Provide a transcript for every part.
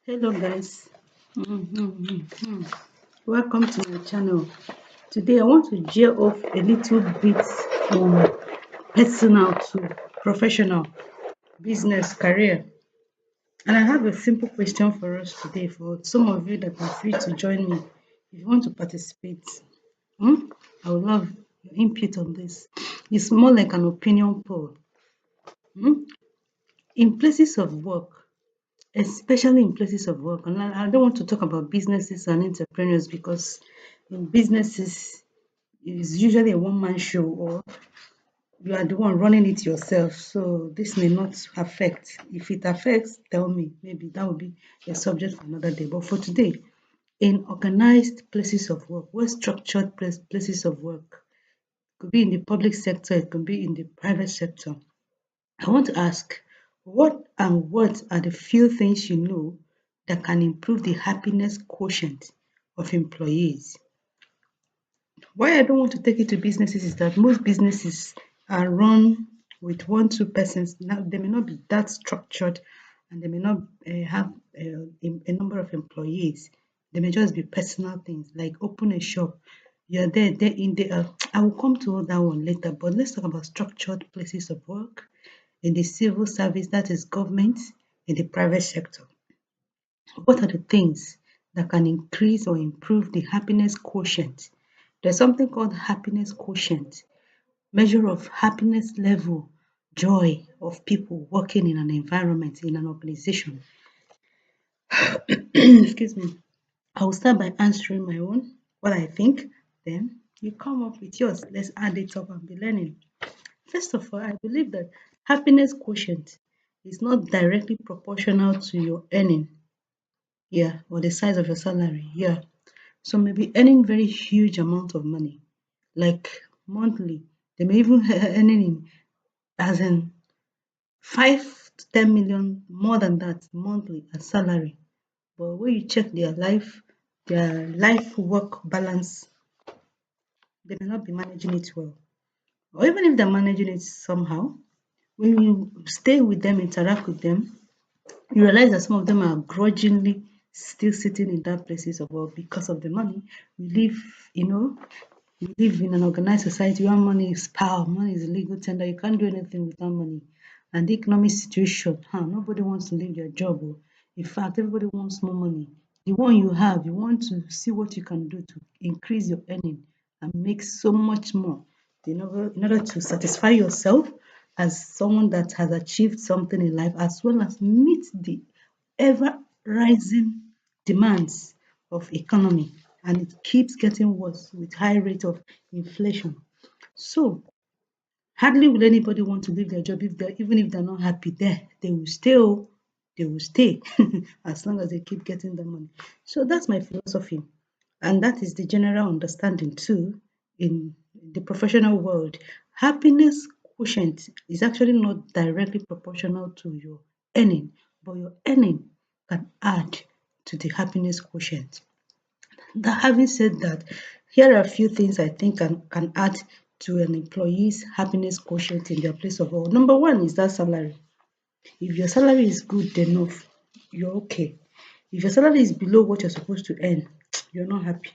Hello guys. Mhm. Welcome to my channel. Today I want to gear off a little bit from personal to professional, business, career. And I have a simple question for us today for some of you that are free to join me. If you want to participate, hmm, I would love your input on this. It's more like an opinion poll. Hmm. In places of work, especially in places of work. And I don't want to talk about businesses and entrepreneurs because in businesses it's usually a one-man show or you are the one running it yourself. So this may not affect. If it affects, tell me. Maybe that will be a subject for another day. But for today, in organized places of work, well structured places of work, it could be in the public sector, it could be in the private sector. I want to ask, what are the few things you know that can improve the happiness quotient of employees? Why I don't want to take it to businesses is that most businesses are run with one, two persons. Now, they may not be that structured and they may not have a number of employees. They may just be personal things like open a shop. You're there in the. I will come to that one later, but let's talk about structured places of work in the civil service, that is government, in the private sector. What are the things that can increase or improve the happiness quotient? There's something called happiness quotient, measure of happiness level, joy of people working in an environment, in an organization. Excuse me. I will start by answering my own, what I think, then you come up with yours. Let's add it up and be learning. First of all, I believe that happiness quotient is not directly proportional to your earning, yeah, or the size of your salary, yeah. So maybe earning very huge amount of money, like monthly. They may even earning in as in 5 to 10 million, more than that monthly as salary. But when you check their life work balance, they may not be managing it well. Or even if they're managing it somehow, when you stay with them, interact with them, you realize that some of them are grudgingly still sitting in that places of work because of the money. We live, you know, we live in an organized society where money is power, money is legal tender. You can't do anything without money. And the economic situation, nobody wants to leave their job. Oh. In fact, everybody wants more money. The one you have, you want to see what you can do to increase your earning and make so much more in order to satisfy yourself as someone that has achieved something in life, as well as meet the ever rising demands of economy, and it keeps getting worse with high rate of inflation. So hardly will anybody want to leave their job if they even if they're not happy there. They will stay. Oh, they will stay as long as they keep getting the money. So that's my philosophy, and that is the general understanding too in the professional world. Happiness quotient is actually not directly proportional to your earning, but your earning can add to the happiness quotient. Having said that, here are a few things I think can add to an employee's happiness quotient in their place of work. Number one is that salary. If your salary is good enough, you're okay. If your salary is below what you're supposed to earn, you're not happy.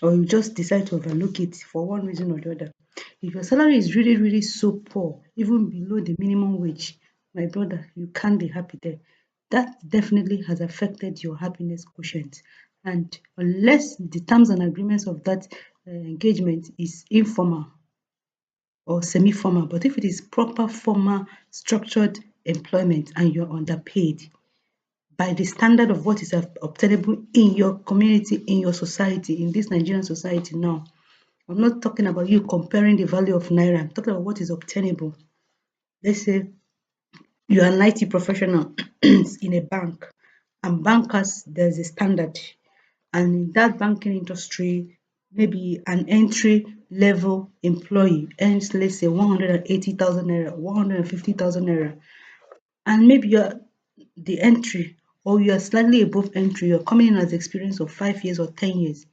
Or you just decide to overlook it for one reason or the other. If your salary is really, really so poor, even below the minimum wage, my brother, you can't be happy there. That definitely has affected your happiness quotient. And unless the terms and agreements of that engagement is informal or semi-formal, but if it is proper, formal, structured employment and you're underpaid, by the standard of what is obtainable in your community, in your society, in this Nigerian society now. I'm not talking about you comparing the value of Naira. I'm talking about what is obtainable. Let's say you are an IT professional in a bank, and bankers, there's a standard. And in that banking industry, maybe an entry level employee earns, let's say, 180,000 naira, 150,000 naira. And maybe you're the entry or you're slightly above entry, you're coming in as experience of 5 years or 10 years,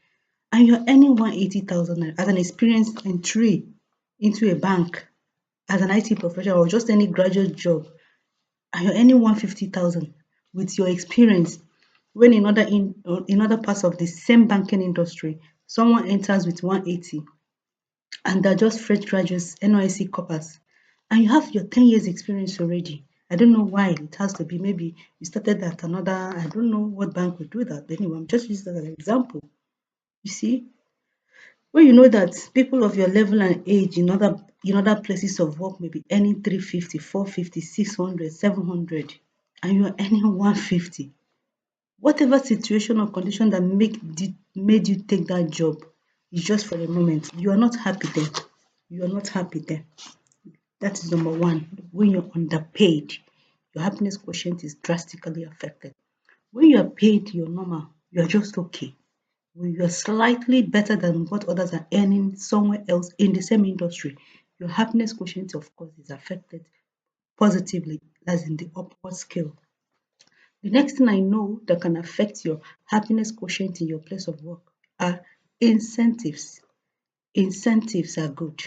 and you're earning 180,000 naira as an experienced entry into a bank as an IT professional or just any graduate job, and you're earning 150,000 with your experience. When in other parts of the same banking industry, someone enters with 180 and they're just fresh graduates, NYC coppers, and you have your 10 years experience already. I don't know why it has to be. Maybe you started at another, I don't know what bank would do that. But anyway, I'm just using that as an example. You see, when you know that people of your level and age in other places of work may be earning 350, 450, 600, 700, and you are earning 150. Whatever situation or condition that made you take that job is just for a moment. You are not happy there. You are not happy there. That is number one. When you're underpaid, your happiness quotient is drastically affected. When you are paid your normal, you are just okay. When you are slightly better than what others are earning somewhere else in the same industry, your happiness quotient, of course, is affected positively, as in the upward scale. The next thing I know that can affect your happiness quotient in your place of work are incentives. Incentives are good.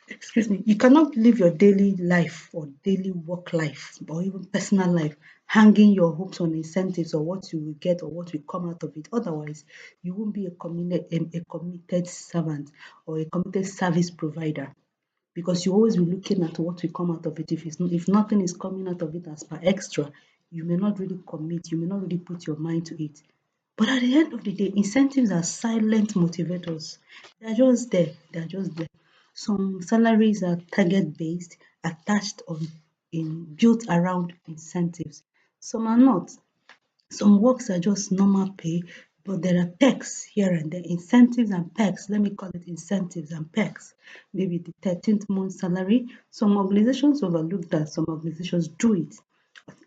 Excuse me, you cannot live your daily life or daily work life or even personal life hanging your hopes on incentives or what you will get or what will come out of it. Otherwise, you won't be a committed servant or a committed service provider, because you always be looking at what will come out of it. If nothing is coming out of it as per extra, you may not really commit, you may not really put your mind to it. But at the end of the day, incentives are silent motivators. They're just there. They're just there. Some salaries are target based, attached on in built around incentives. Some are not. Some works are just normal pay, but there are perks here and there, incentives and perks. Let me call it incentives and perks. Maybe the 13th month salary. Some organizations overlook that, some organizations do it.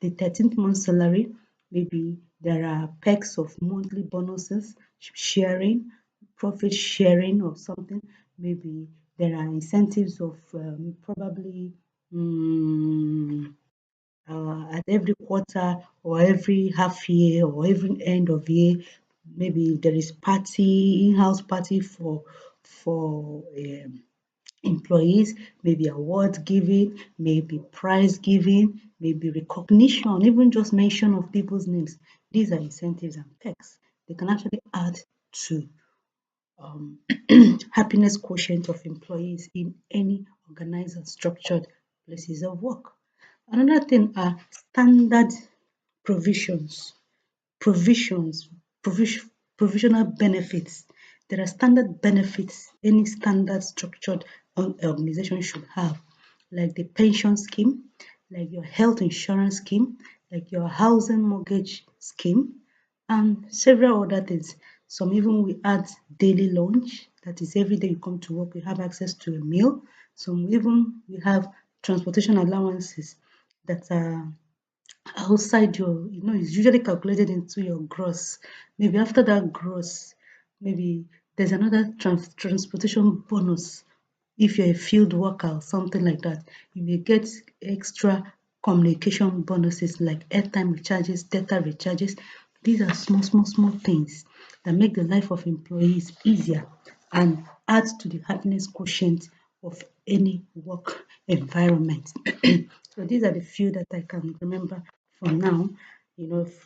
The 13th month salary, maybe there are perks of monthly bonuses, sharing, profit sharing or something. Maybe there are incentives of probably at every quarter or every half year or every end of year, maybe there is party, in-house party for employees, maybe award giving, maybe prize giving, maybe recognition, even just mention of people's names. These are incentives and perks. They can actually add to um, happiness quotient of employees in any organized and structured places of work. Another thing are standard provisions, provisions, provisional benefits. There are standard benefits any standard structured organization should have, like the pension scheme, like your health insurance scheme, like your housing mortgage scheme, and several other things. Some even we add daily lunch, that is every day you come to work, you have access to a meal. Some even we have transportation allowances that are outside it's usually calculated into your gross. Maybe after that gross, maybe there's another transportation bonus. If you're a field worker or something like that, you may get extra communication bonuses like airtime recharges, data recharges. These are small, small, small things that make the life of employees easier and add to the happiness quotient of any work environment. So these are the few that I can remember for now.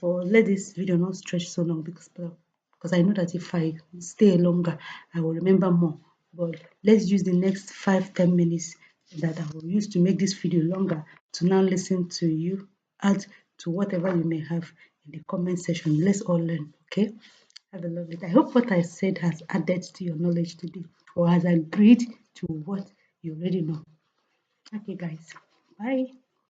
For let this video not stretch so long, because I know that if I stay longer, I will remember more. But let's use the next 5-10 minutes that I will use to make this video longer to now listen to you, add to whatever you may have in the comment section. Let's all learn, okay? Have a lovely day. I hope what I said has added to your knowledge today or has agreed to what you already know. Okay, guys. Bye.